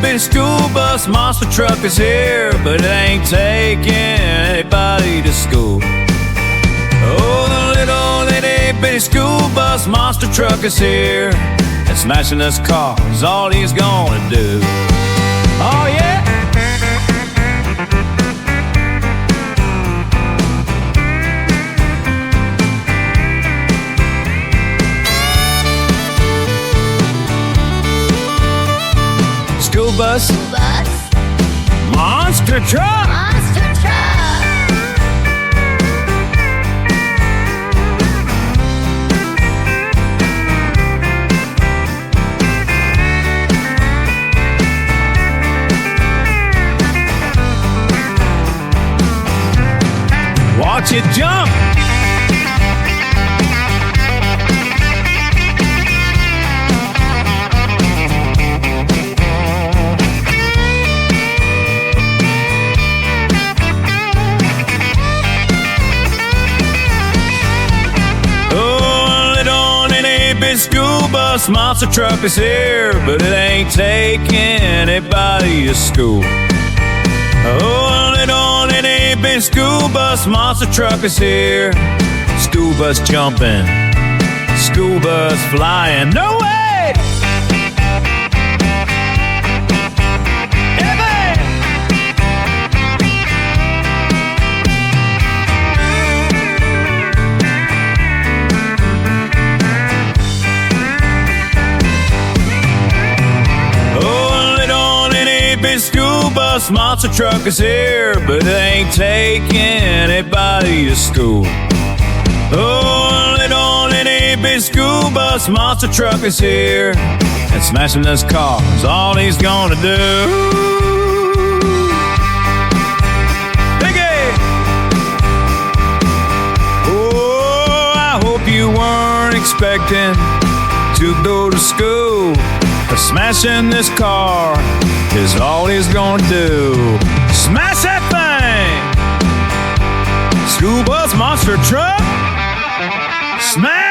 bitty school bus monster truck is here, but it ain't taking anybody to school. Oh, the little itty bitty school bus monster truck is here, and smashing this car is all he's gonna do. Oh yeah. School bus, monster truck. Watch it jump. School bus monster truck is here, but it ain't taking anybody to school. Oh, little itty bitty school bus monster truck is here. School bus jumping, school bus flying. No way! School bus monster truck is here, but it ain't taking anybody to school. Oh, little itty bitty school bus monster truck is here, and smashing this car is all he's gonna do. Biggie! Oh, I hope you weren't expecting to go to school. Smashing this car is all he's gonna do. Smash that thing! School bus monster truck, smash!